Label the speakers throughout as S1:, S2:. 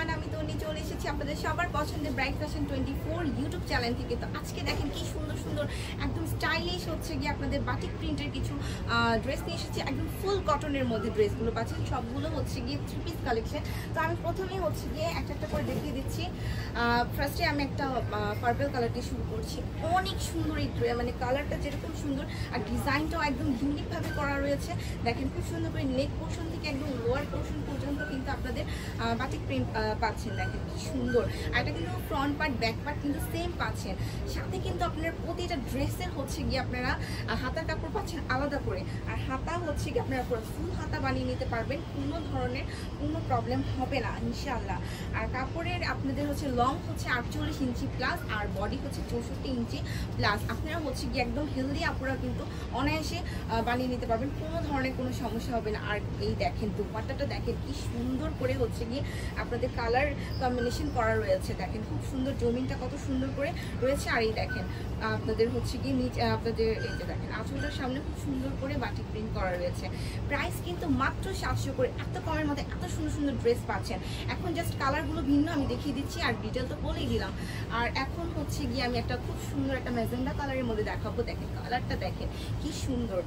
S1: Everyone, আমি তনি চলে এসেছি আপনাদের সবার পছন্দের ব্রাইট ফ্যাশন 24 ইউটিউব চ্যানেল থেকে। তো আজকে দেখেন কি সুন্দর সুন্দর একদম স্টাইলিশ হচ্ছে গিয়ে আপনাদের বাটিক প্রিন্টের কিছু ড্রেস নিয়ে এসেছি। একদম ফুল কটনের মধ্যে ড্রেসগুলো পাচ্ছেন, সবগুলো হচ্ছে গিয়ে 3 পিস কালেকশন। তো আমি প্রথমেই হচ্ছে গিয়ে একটা একটা করে দেখিয়ে দিচ্ছি। ফার্স্টে আমি একটা পার্পল কালারটি শুরু করছি। অনেক সুন্দর এই মানে কালারটা যেরকম সুন্দর আর ডিজাইনটাও একদম ইউনিকভাবে করা রয়েছে। দেখেন খুব সুন্দর করে নেক পোর্শন থেকে একদম লোয়ার পোর্শন পর্যন্ত কিন্তু আপনাদের বাটিক প্রিন্ট পাচ্ছেন। দেখেন কি সুন্দর। আর এটা কিন্তু ফ্রন্ট পার্ট ব্যাক পার্ট কিন্তু সেম পাচ্ছেন। সাথে কিন্তু আপনার প্রতিটা ড্রেসের হচ্ছে গিয়ে আপনারা হাতার কাপড় পাচ্ছেন আলাদা করে। আর হাতা হচ্ছে গিয়ে আপনারা পুরো ফুল হাতা বানিয়ে নিতে পারবেন, কোনো ধরনের কোনো প্রবলেম হবে না ইনশাআল্লাহ। আর কাপড়ের আপনাদের হচ্ছে লং হচ্ছে 48 ইঞ্চি প্লাস, আর বডি হচ্ছে 64 ইঞ্চি প্লাস। আপনারা হচ্ছে গিয়ে একদম হেলদি আপুরা কিন্তু অনায়াসে বানিয়ে নিতে পারবেন, কোনো ধরনের কোনো সমস্যা হবে না। আর এই দেখেন দুপাট্টাটা দেখেন কি সুন্দর করে হচ্ছে গিয়ে আপনাদের কালার কম্বিনেশন করা রয়েছে। দেখেন খুব সুন্দর, জমিনটা কত সুন্দর করে রয়েছে। আর এই দেখেন আপনাদের হচ্ছে গিয়ে নিচে আপনাদের এই যে দেখেন আঁচলটার সামনে খুব সুন্দর করে বাটিক প্রিন্ট করা রয়েছে। প্রাইস কিন্তু মাত্র 700 করে। এত কমের মধ্যে এত সুন্দর সুন্দর ড্রেস পাচ্ছেন। এখন জাস্ট কালারগুলো ভিন্ন আমি দেখিয়ে দিচ্ছি, আর ডিটেল তো বলেই দিলাম। আর এখন হচ্ছে গিয়ে আমি একটা খুব সুন্দর একটা ম্যাজেন্ডা কালারের মধ্যে দেখাবো। দেখেন কালারটা দেখেন কি সুন্দর।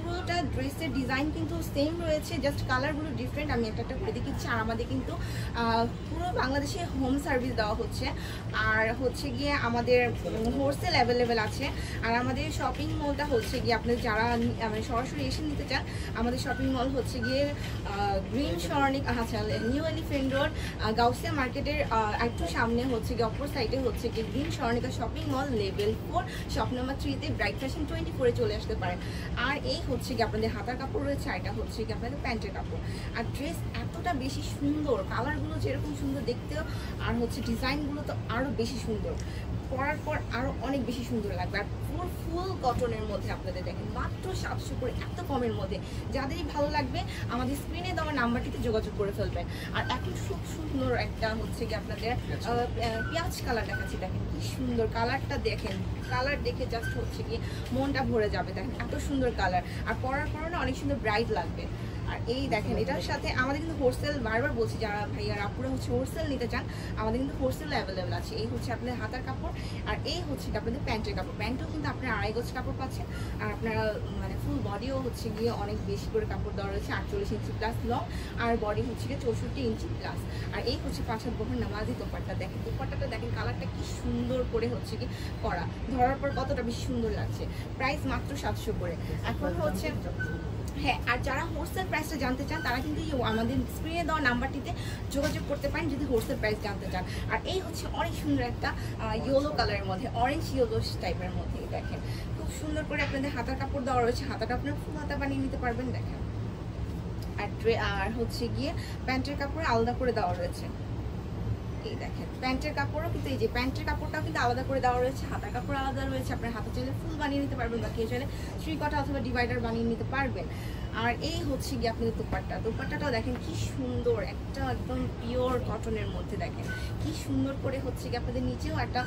S1: পুরোটা ড্রেসের ডিজাইন কিন্তু সেম রয়েছে, জাস্ট কালারগুলো ডিফারেন্ট। আমি একটা একটা করে দেখিয়েছি। আর আমাদের কিন্তু পুরো বাংলাদেশে হোম সার্ভিস দেওয়া হচ্ছে। আর হচ্ছে গিয়ে আমাদের হোলসেল অ্যাভেলেবেল আছে। আর আমাদের শপিং মলটা হচ্ছে গিয়ে আপনাদের যারা মানে সরাসরি এসে নিতে চান, আমাদের শপিং মল হচ্ছে গিয়ে গ্রিন সরণিক নিউ এলিফ্যান্ট রোড গাউসিয়া মার্কেটের একটু সামনে হচ্ছে গিয়ে অপর সাইডে হচ্ছে গিয়ে গ্রিন সরণিকা shopping mall level 4 shop number 3-তে ব্রাইট ফ্যাশন 24-এ চলে আসতে পারেন। আর এই হচ্ছে গিয়ে আপনাদের হাতার কাপড় রয়েছে, আর এটা হচ্ছে গিয়ে আপনাদের প্যান্টের কাপড়। আর ড্রেস এতটা বেশি সুন্দর, কালারগুলো যেরকম সুন্দর দেখতেও, আর হচ্ছে ডিজাইনগুলো তো আরও বেশি সুন্দর, পরার পর আরও অনেক বেশি সুন্দর লাগবে। আর পুরো ফুল কটনের মধ্যে আপনাদের দেখেন মাত্র 700 করে, এত কমের মধ্যে। যাদেরই ভালো লাগবে আমাদের স্ক্রিনে দেওয়া নাম্বারটিতে যোগাযোগ করে ফেলবেন। আর এখন খুব সুন্দর একটা হচ্ছে কি আপনাদের পেঁয়াজ কালার দেখাচ্ছি। দেখেন কি সুন্দর কালারটা, দেখেন কালার দেখে জাস্ট হচ্ছে কি মনটা ভরে যাবে। দেখেন এত সুন্দর কালার, আর পরার পর না অনেক সুন্দর ব্রাইট লাগবে। আর এই দেখেন এটার সাথে আমাদের কিন্তু হোলসেল, বারবার বলছি যারা ভাইয়ার আপুরা হচ্ছে হোলসেল নিতে চান, আমাদের কিন্তু হোলসেল অ্যাভেলেবেল আছে। এই হচ্ছে আপনাদের হাতার কাপড়, আর এই হচ্ছে আপনাদের প্যান্টের কাপড়। প্যান্টও কিন্তু আপনারা 2.5 গজ কাপড় পাচ্ছেন। আর আপনারা মানে ফুল বডিও হচ্ছে গিয়ে অনেক বেশি করে কাপড় দেওয়া রয়েছে, 48 ইঞ্চি প্লাস লং, আর বডি হচ্ছে গিয়ে 64 ইঞ্চি প্লাস। আর এই হচ্ছে 5 হাত বহর নামাজি দোপাট্টা। দেখেন দোপাট্টাটা দেখেন কালারটা কি সুন্দর করে হচ্ছে কি করা, ধরার পর কতটা বেশি সুন্দর লাগছে। প্রাইস মাত্র 700 করে। এখন হচ্ছে হ্যাঁ, আর যারা হোলসেল প্রাইসটা জানতে চান তারা কিন্তু আমাদের স্ক্রিনে দেওয়া নাম্বারটিতে যোগাযোগ করতে পারেন যদি হোলসেল প্রাইস জানতে চান। আর এই হচ্ছে অনেক সুন্দর একটা ইয়েলো কালারের মধ্যে, অরেঞ্জ ইয়েলো টাইপের মধ্যে। দেখেন খুব সুন্দর করে আপনাদের হাতার কাপড় দেওয়া রয়েছে, হাতাটা আপনার ফুল হাতা বানিয়ে নিতে পারবেন। দেখেন আর হচ্ছে গিয়ে প্যান্টের কাপড় আলাদা করে দেওয়া রয়েছে। এই দেখেন প্যান্টের কাপড়ও কিন্তু এই যে প্যান্টের কাপড়টাও কিন্তু আলাদা করে দেওয়া রয়েছে, হাতার কাপড় আলাদা রয়েছে। আপনার হাতে চাইলে ফুল বানিয়ে নিতে পারবেন, বা কেউ চাইলে 3 কটা অথবা ডিভাইডার বানিয়ে নিতে পারবেন। আর এই হচ্ছে গিয়ে আপনাদের দোপাট্টাটাও দেখেন কি সুন্দর, একটা একদম পিওর কটনের মধ্যে। দেখেন কি সুন্দর করে হচ্ছে গিয়ে আপনাদের নিচেও একটা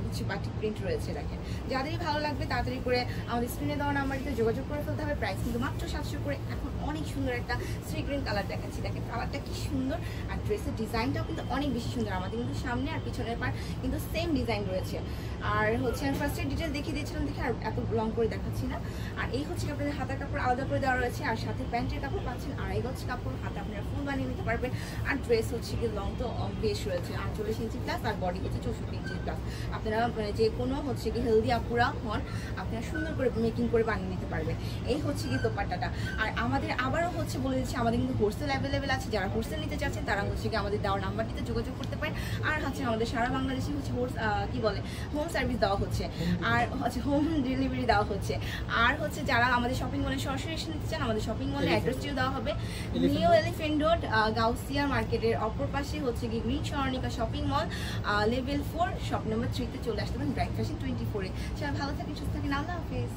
S1: হচ্ছে বাটিক প্রিন্ট রয়েছে। দেখেন যাদেরই ভালো লাগবে তাড়াতাড়ি করে আমাদের স্ক্রিনে দেওয়া নাম্বারটিতে যোগাযোগ করে ফেলতে হবে। প্রাইস কিন্তু মাত্র 700 করে। এখন অনেক সুন্দর একটা সি গ্রিন কালার দেখাচ্ছি। দেখেন কালারটা কি সুন্দর, আর ড্রেসের ডিজাইনটাও কিন্তু অনেক বেশি সুন্দর। আমাদের কিন্তু সামনে আর পিছনের পার কিন্তু সেম ডিজাইন রয়েছে। আর হচ্ছে আমি ফার্স্টের ডিটেল দেখিয়ে দিয়েছিলাম দেখে আর এত লং করে দেখাচ্ছি না। আর এই হচ্ছে আপনাদের হাতার কাপড় আলাদা করে দেওয়া রয়েছে, আর সাথে প্যান্টের কাপড় পাচ্ছেন 2.5 গজ কাপড়, হাতে আপনারা ফুল বানিয়ে নিতে পারবেন। আর ড্রেস হচ্ছে কি লং তো বেশ রয়েছে 48 ইঞ্চি প্লাস, আর বডি হচ্ছে 64 ইঞ্চি প্লাস। আপনারা মানে যে কোনো হচ্ছে কি হেলদি আপুরা হন, আপনারা সুন্দর করে মেকিং করে বানিয়ে নিতে পারবেন। এই হচ্ছে কি দোপাট্টাটা। আর আমাদের আবারও হচ্ছে বলে দিচ্ছি আমাদের কিন্তু হোলসেল অ্যাভেলেবেল আছে। যারা হোলসেল নিতে চাচ্ছেন তারা হচ্ছে কি আমাদের দেওয়ার নাম্বারটিতে যোগাযোগ করতে পারেন। আর হচ্ছে আমাদের সারা বাংলাদেশে হচ্ছে কি বলে হোম সার্ভিস দেওয়া হচ্ছে, আর হচ্ছে হোম ডেলিভারি দেওয়া হচ্ছে। আর হচ্ছে যারা আমাদের শপিং মলে সরাসরি এসে নিতে চান, আমাদের শপিং মলের অ্যাড্রেসটিও দেওয়া হবে। নিউ এলিফ্যান্ট রোড গাউসিয়া মার্কেটের অপর পাশে হচ্ছে কি গ্রিন সরণিকা shopping mall level 4 shop number 3-তে চলে আসতে পারেন ব্রাইট ফ্যাশন 24-এ। সবাই ভালো থাকেন, সুস্থ থাকেন, আল্লাহ হাফেজ।